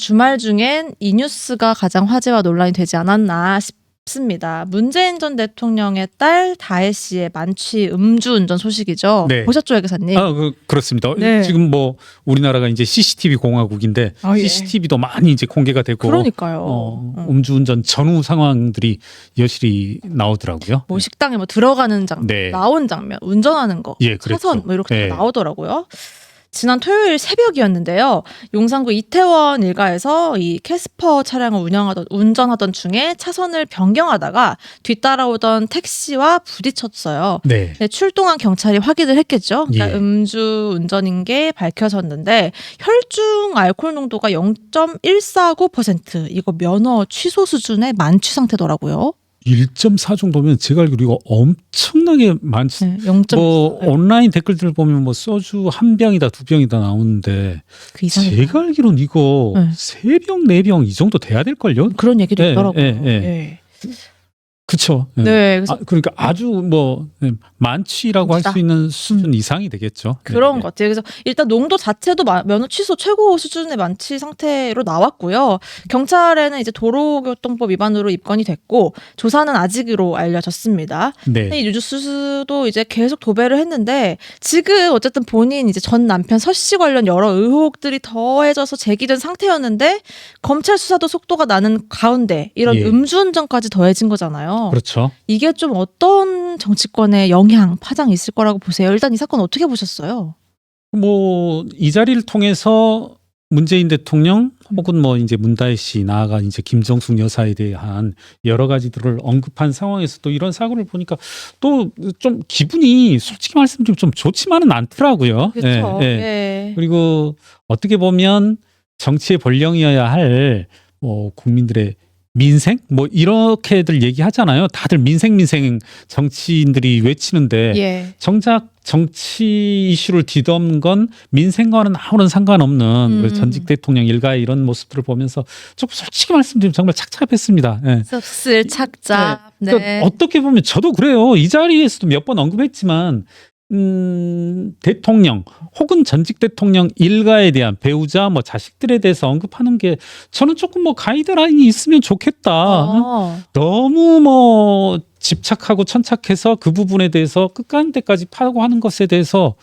주말 중엔 이 뉴스가 가장 화제와 논란이 되지 않았나 싶습니다. 문재인 전 대통령의 딸 다혜 씨의 만취 음주운전 소식이죠. 네. 보셨죠, 회 기사님? 그렇습니다. 네. 지금 뭐 우리나라가 이제 CCTV 공화국인데 아, 예. CCTV도 많이 이제 공개가 되고 그러니까요. 음주운전 전후 상황들이 여실히 나오더라고요. 뭐 식당에 뭐 들어가는 장면, 네. 나온 장면, 운전하는 거, 예, 그랬죠. 차선 뭐 이렇게 네. 다 나오더라고요. 지난 토요일 새벽이었는데요. 용산구 이태원 일가에서 이 캐스퍼 차량을 운전하던 중에 차선을 변경하다가 뒤따라오던 택시와 부딪혔어요. 네. 네, 출동한 경찰이 확인을 했겠죠. 그러니까 예. 음주 운전인 게 밝혀졌는데 혈중 알코올 농도가 0.149%, 이거 면허 취소 수준의 만취 상태더라고요. 1.4 정도면 제가 알기로 이거 엄청나게 많지. 네, 0.1. 뭐 온라인 댓글들 보면 뭐 소주 한 병이다 두 병이다 나오는데 그 이상이 제가 알기로는 이거 네. 3병 4병 이 정도 돼야 될 걸요. 그런 얘기도 예, 있더라고요. 예, 예. 예. 그렇죠. 네, 그래서 그러니까 아주 뭐 만취라고 할 진짜. 수 있는 수준 이상이 되겠죠. 그런 네. 것 같아요. 그래서 일단 농도 자체도 면허 취소 최고 수준의 만취 상태로 나왔고요. 경찰에는 이제 도로교통법 위반으로 입건이 됐고 조사는 아직으로 알려졌습니다. 네. 이 뉴스도 이제 계속 도배를 했는데 지금 어쨌든 본인 이제 전 남편 서 씨 관련 여러 의혹들이 더해져서 제기된 상태였는데 검찰 수사도 속도가 나는 가운데 이런 예. 음주운전까지 더해진 거잖아요. 그렇죠. 이게 좀 어떤 정치권에 영향, 파장이 있을 거라고 보세요? 일단 이 사건 어떻게 보셨어요? 뭐 이 자리를 통해서 문재인 대통령 혹은 뭐 이제 문다혜 씨 나아가 이제 김정숙 여사에 대한 여러 가지들을 언급한 상황에서 또 이런 사고를 보니까 또 좀 기분이 솔직히 말씀드리면 좀 좋지만은 않더라고요. 그렇죠. 예, 예. 예. 그리고 어떻게 보면 정치의 본령이어야 할 뭐 국민들의 민생 뭐 이렇게들 얘기하잖아요. 다들 민생 정치인들이 외치는데 예. 정작 정치 이슈를 뒤덮은 건 민생과는 아무런 상관없는 우리 전직 대통령 일가의 이런 모습들을 보면서 조금 솔직히 말씀드리면 정말 착잡했습니다. 예. 씁쓸 착잡. 네. 그러니까 어떻게 보면 저도 그래요. 이 자리에서도 몇 번 언급했지만 대통령 혹은 전직 대통령 일가에 대한 배우자 뭐 자식들에 대해서 언급하는 게 저는 조금 뭐 가이드라인이 있으면 좋겠다. 너무 뭐 집착하고 천착해서 그 부분에 대해서 끝간데까지 파고 하는 것에 대해서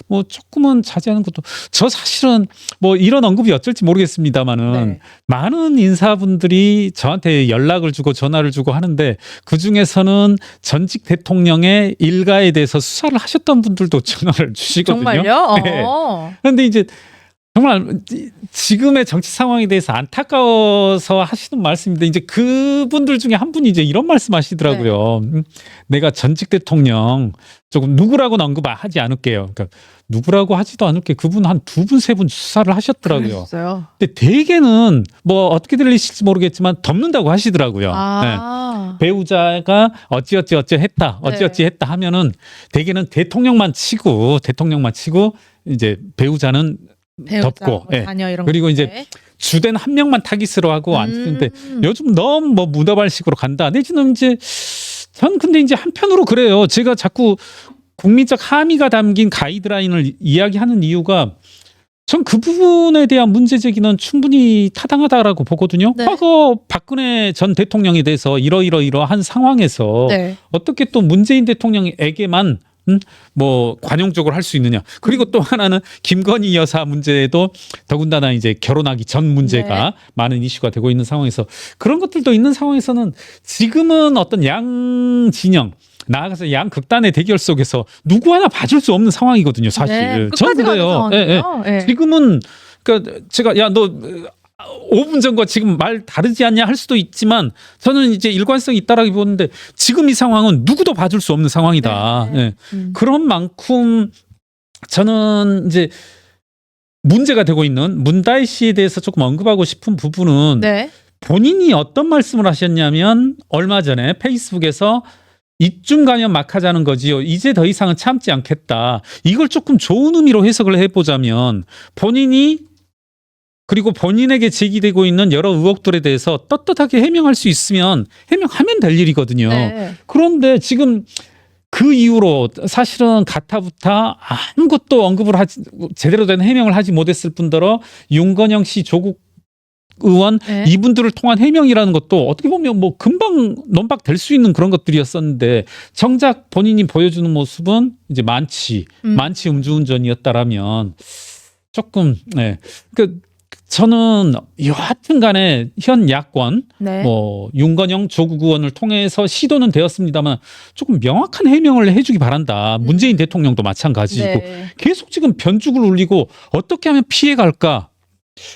뭐 조금은 자제하는 것도 저 사실은 뭐 이런 언급이 어쩔지 모르겠습니다만은 네. 많은 인사분들이 저한테 연락을 주고 전화를 주고 하는데 그 중에서는 전직 대통령의 일가에 대해서 수사를 하셨던 분들도 전화를 주시거든요. 정말요? 네. 그런데 이제 정말 지금의 정치 상황에 대해서 안타까워서 하시는 말씀인데 이제 그분들 중에 한 분이 이제 이런 말씀하시더라고요. 내가 전직 대통령 조금 누구라고는 언급하지 않을게요. 그러니까 누구라고 하지도 않을게 그분 한 2분 3분 수사를 하셨더라고요. 그랬어요. 근데 대개는 뭐 어떻게 들리실지 모르겠지만 덮는다고 하시더라고요. 네. 배우자가 어찌어찌 했다 했다 하면은 대개는 대통령만 치고 이제 배우자는 덮고 예. 자녀 이런 그리고 거. 이제 주된 한 명만 타깃으로 하고 앉는데 요즘 너무 뭐 문어발식으로 간다. 내지는 이제 전 근데 이제 한편으로 그래요. 제가 자꾸 국민적 함의가 담긴 가이드라인을 이야기하는 이유가 전 그 부분에 대한 문제 제기는 충분히 타당하다라고 보거든요. 네. 과거 박근혜 전 대통령에 대해서 이러한 상황에서 네. 어떻게 또 문재인 대통령에게만 뭐 관용적으로 할 수 있느냐. 그리고 또 하나는 김건희 여사 문제도 더군다나 이제 결혼하기 전 문제가 많은 이슈가 되고 있는 상황에서 그런 것들도 있는 상황에서는 지금은 어떤 양 진영 나아가서 양 극단의 대결 속에서 누구 하나 봐줄 수 없는 상황이거든요. 사실. 네, 전 끝까지 가는 그래요. 상황이에요. 예. 지금은 그러니까 제가 야 너 5분 전과 지금 말 다르지 않냐 할 수도 있지만 저는 이제 일관성이 있다라고 보는데 지금 이 상황은 누구도 봐줄 수 없는 상황이다. 네. 그런 만큼 저는 이제 문제가 되고 있는 문다혜 씨에 대해서 조금 언급하고 싶은 부분은 네. 본인이 어떤 말씀을 하셨냐면 얼마 전에 페이스북에서 입중 감염 막 하자는 거지요. 이제 더 이상은 참지 않겠다. 이걸 조금 좋은 의미로 해석을 해보자면 그리고 본인에게 제기되고 있는 여러 의혹들에 대해서 떳떳하게 해명할 수 있으면 해명하면 될 일이거든요. 네. 그런데 지금 그 이후로 사실은 가타부타 아무것도 언급을 제대로 된 해명을 하지 못했을 뿐더러 윤건영 씨 조국 의원 네. 이분들을 통한 해명이라는 것도 어떻게 보면 뭐 금방 논박될 수 있는 그런 것들이었었는데 정작 본인이 보여주는 모습은 이제 만취 음주운전이었다라면 조금 저는 여하튼간에 현 야권 네. 뭐 윤건영 조국 의원을 통해서 시도는 되었습니다만 조금 명확한 해명을 해주기 바란다. 문재인 대통령도 마찬가지고 네. 계속 지금 변죽을 울리고 어떻게 하면 피해갈까?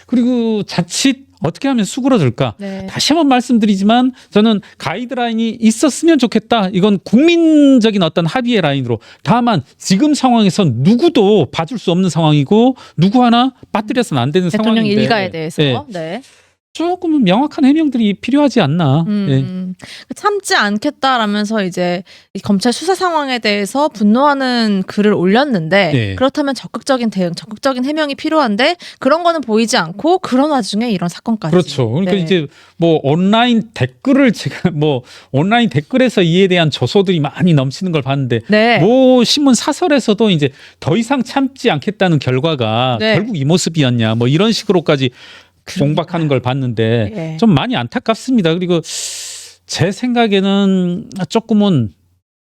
그리고 자칫 어떻게 하면 수그러들까? 네. 다시 한번 말씀드리지만 저는 가이드라인이 있었으면 좋겠다. 이건 국민적인 어떤 합의의 라인으로. 다만 지금 상황에선 누구도 봐줄 수 없는 상황이고 누구 하나 빠뜨려서는 안 되는 대통령 상황인데 일가에 대해서. 네. 네. 조금은 명확한 해명들이 필요하지 않나. 네. 참지 않겠다라면서 이제 이 검찰 수사 상황에 대해서 분노하는 글을 올렸는데 네. 그렇다면 적극적인 대응, 적극적인 해명이 필요한데 그런 거는 보이지 않고 그런 와중에 이런 사건까지. 그렇죠. 그러니까 네. 이제 뭐 온라인 댓글을 제가 뭐 온라인 댓글에서 이에 대한 조소들이 많이 넘치는 걸 봤는데 네. 뭐 신문 사설에서도 이제 더 이상 참지 않겠다는 결과가 네. 결국 이 모습이었냐 뭐 이런 식으로까지 공박하는 걸 봤는데 예. 좀 많이 안타깝습니다. 그리고 제 생각에는 조금은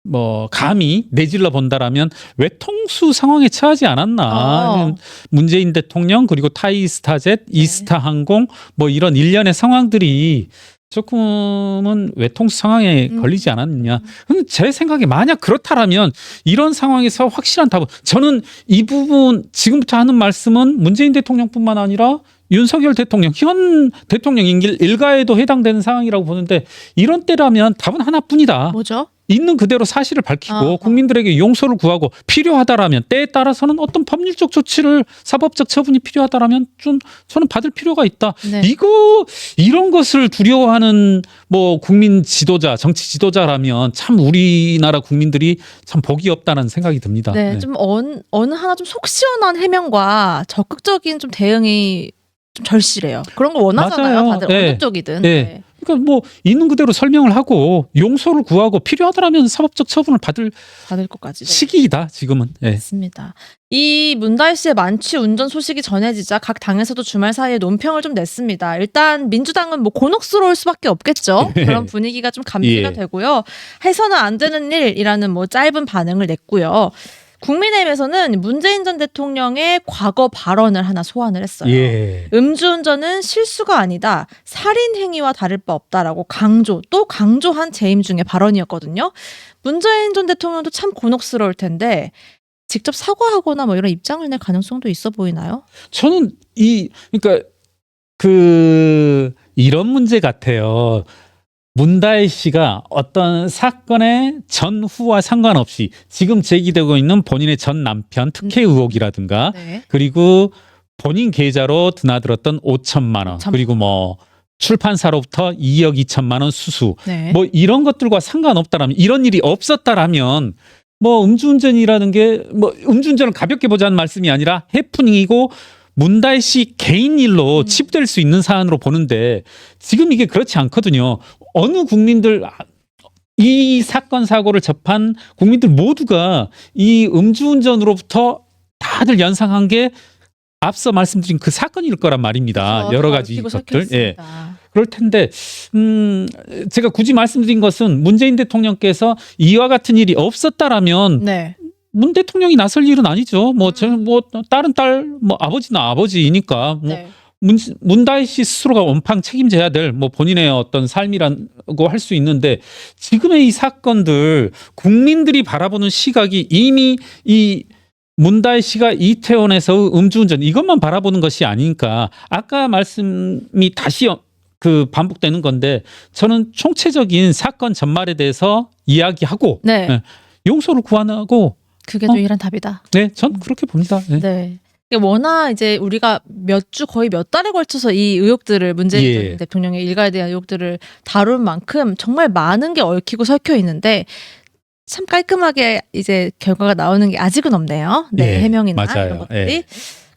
뭐 감히 내질러 본다라면 외통수 상황에 처하지 않았나. 문재인 대통령 그리고 타이스타젯, 이스타항공 뭐 이런 일련의 상황들이 조금은 외통수 상황에 걸리지 않았느냐. 근데 제 생각에 만약 그렇다라면 이런 상황에서 확실한 답은 저는 이 부분 지금부터 하는 말씀은 문재인 대통령뿐만 아니라 윤석열 대통령, 현 대통령 임기 일가에도 해당되는 상황이라고 보는데 이런 때라면 답은 하나뿐이다. 뭐죠? 있는 그대로 사실을 밝히고 아하. 국민들에게 용서를 구하고 필요하다라면 때에 따라서는 어떤 법률적 조치를 사법적 처분이 필요하다라면 좀 저는 받을 필요가 있다. 네. 이런 것을 두려워하는 뭐 국민 지도자, 정치 지도자라면 참 우리나라 국민들이 참 복이 없다는 생각이 듭니다. 네, 좀 어느 하나 좀 속 시원한 해명과 적극적인 좀 대응이 좀 절실해요. 그런 거 원하잖아요. 맞아요. 다들 네. 어느 쪽이든. 네. 그러니까 뭐 있는 그대로 설명을 하고 용서를 구하고 필요하다라면 사법적 처분을 받을 받을 것까지. 네. 시기이다 지금은. 네. 맞습니다. 이 문다혜 씨의 만취 운전 소식이 전해지자 각 당에서도 주말 사이에 논평을 좀 냈습니다. 일단 민주당은 뭐 곤혹스러울 수밖에 없겠죠. 네. 그런 분위기가 좀 감지가 예. 되고요. 해서는 안 되는 일이라는 뭐 짧은 반응을 냈고요. 국민의힘에서는 문재인 전 대통령의 과거 발언을 하나 소환을 했어요. 예. 음주운전은 실수가 아니다. 살인 행위와 다를 바 없다라고 강조한 재임 중의 발언이었거든요. 문재인 전 대통령도 참 곤혹스러울 텐데 직접 사과하거나 뭐 이런 입장을 낼 가능성도 있어 보이나요? 저는 그러니까 이런 문제 같아요. 문다혜 씨가 어떤 사건의 전후와 상관없이 지금 제기되고 있는 본인의 전 남편 특혜 의혹이라든가 네. 그리고 본인 계좌로 드나들었던 5천만 원 그리고 뭐 출판사로부터 2억 2천만 원 수수 네. 뭐 이런 것들과 상관없다라면 이런 일이 없었다라면 뭐 음주운전이라는 게 뭐 음주운전을 가볍게 보자는 말씀이 아니라 해프닝이고 문다혜 씨 개인 일로 치부될 수 있는 사안으로 보는데 지금 이게 그렇지 않거든요. 어느 국민들 이 사건 사고를 접한 국민들 모두가 이 음주운전으로부터 다들 연상한 게 앞서 말씀드린 그 사건일 거란 말입니다. 여러 가지 것들. 예. 그럴 텐데 제가 굳이 말씀드린 것은 문재인 대통령께서 이와 같은 일이 없었다라면 네. 문 대통령이 나설 일은 아니죠. 뭐 저는 뭐 다른 딸 뭐 아버지는 아버지이니까 뭐 네. 문다혜 씨 스스로가 원팡 책임져야 될 뭐 본인의 어떤 삶이라고 할 수 있는데 지금의 이 사건들 국민들이 바라보는 시각이 이미 이 문다혜 씨가 이태원에서 음주운전 이것만 바라보는 것이 아니니까 아까 말씀이 다시 반복되는 건데 저는 총체적인 사건 전말에 대해서 이야기하고 네. 용서를 구하고 그게 또 일한 답이다. 네, 전 그렇게 봅니다. 네. 네. 워낙 이제 우리가 거의 몇 달에 걸쳐서 이 의혹들을 문재인 예. 전 대통령의 일가에 대한 의혹들을 다룬 만큼 정말 많은 게 얽히고 설켜 있는데 참 깔끔하게 이제 결과가 나오는 게 아직은 없네요. 네, 예, 해명이나 맞아요. 이런 것들이. 예.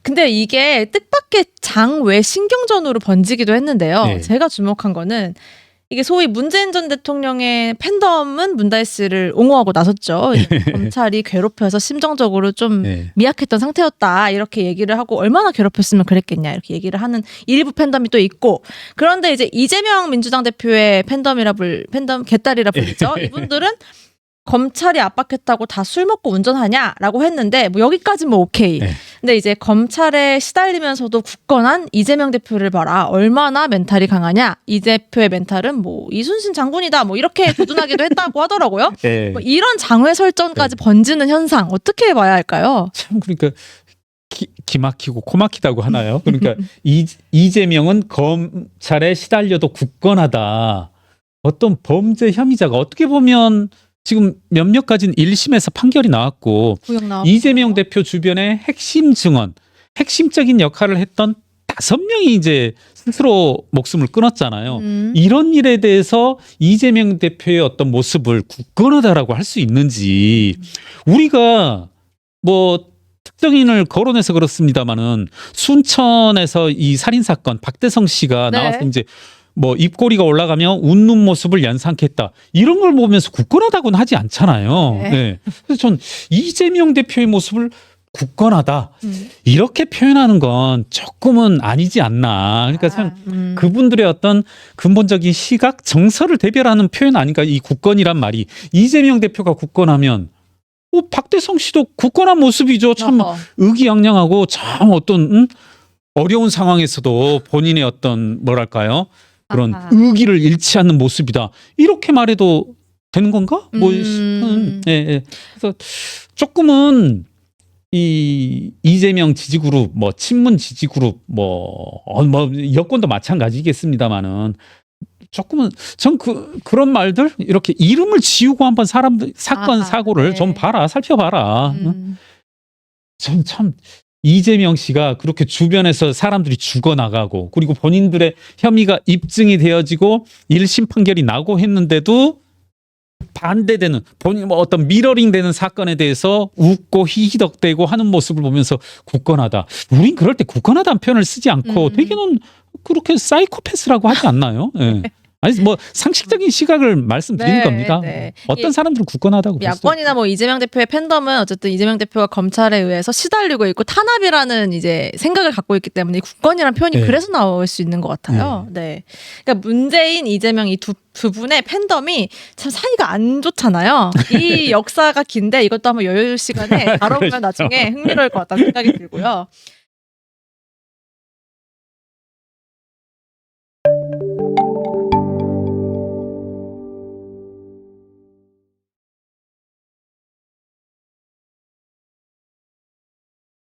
근데 이게 뜻밖의 장외 신경전으로 번지기도 했는데요. 예. 제가 주목한 거는 이게 소위 문재인 전 대통령의 팬덤은 문다혜 씨를 옹호하고 나섰죠. 검찰이 괴롭혀서 심정적으로 좀 네. 미약했던 상태였다 이렇게 얘기를 하고 얼마나 괴롭혔으면 그랬겠냐 이렇게 얘기를 하는 일부 팬덤이 또 있고 그런데 이제 이재명 민주당 대표의 팬덤 개딸이라 불리죠. 이분들은 검찰이 압박했다고 다 술 먹고 운전하냐라고 했는데 뭐 여기까지는 뭐 오케이. 네. 근데 이제 검찰에 시달리면서도 굳건한 이재명 대표를 봐라. 얼마나 멘탈이 강하냐. 이 대표의 멘탈은 뭐 이순신 장군이다. 뭐 이렇게 도전하기도 했다고 하더라고요. 네. 뭐 이런 장외 설전까지 번지는 현상 어떻게 봐야 할까요? 참 그러니까 기막히고 코막히다고 하나요? 그러니까 이재명은 검찰에 시달려도 굳건하다. 어떤 범죄 혐의자가 어떻게 보면 지금 몇몇 가지는 1심에서 판결이 나왔고 구형 나왔고. 이재명 대표 주변의 핵심 증언, 핵심적인 역할을 했던 5명이 이제 스스로 목숨을 끊었잖아요. 이런 일에 대해서 이재명 대표의 어떤 모습을 굳건하다라고 할 수 있는지 우리가 뭐 특정인을 거론해서 그렇습니다마는 순천에서 이 살인 사건 박대성 씨가 네. 나와서 이제 뭐 입꼬리가 올라가며 웃는 모습을 연상했다. 이런 걸 보면서 굳건하다고는 하지 않잖아요. 네. 네. 그래서 전 이재명 대표의 모습을 굳건하다. 이렇게 표현하는 건 조금은 아니지 않나. 그러니까 참 그분들의 어떤 근본적인 시각, 정서를 대별하는 표현 아닌가. 이 굳건이란 말이. 이재명 대표가 굳건하면 박대성 씨도 굳건한 모습이죠. 참 어허. 의기양양하고 참 어떤 어려운 상황에서도 본인의 어떤 뭐랄까요? 그런 아하. 의기를 잃지 않는 모습이다. 이렇게 말해도 되는 건가? 뭐 예, 예. 그래서 조금은 이 이재명 지지그룹, 뭐 친문 지지그룹, 뭐 여권도 마찬가지겠습니다만은 조금은 전 그런 말들 이렇게 이름을 지우고 한번 사람들 사건 아하, 사고를 네. 좀 봐라, 살펴봐라. 전 참 이재명 씨가 그렇게 주변에서 사람들이 죽어나가고 그리고 본인들의 혐의가 입증이 되어지고 1심 판결이 나고 했는데도 반대되는 본인 뭐 어떤 미러링 되는 사건에 대해서 웃고 히히덕대고 하는 모습을 보면서 굳건하다. 우린 그럴 때 굳건하다는 표현을 쓰지 않고 대개는 그렇게 사이코패스라고 하지 않나요? 예. 아니 뭐 상식적인 시각을 말씀드리는 네, 겁니다. 네. 어떤 사람들은 굳건하다고 그랬어요. 야권이나 뭐 이재명 대표의 팬덤은 어쨌든 이재명 대표가 검찰에 의해서 시달리고 있고 탄압이라는 이제 생각을 갖고 있기 때문에 이 굳건이라는 표현이 네. 그래서 나올 수 있는 것 같아요. 네. 그러니까 문재인, 이재명 이 두 분의 팬덤이 참 사이가 안 좋잖아요. 이 역사가 긴데 이것도 한번 여유 시간에 다뤄보면 그렇죠. 나중에 흥미로울 것 같다는 생각이 들고요.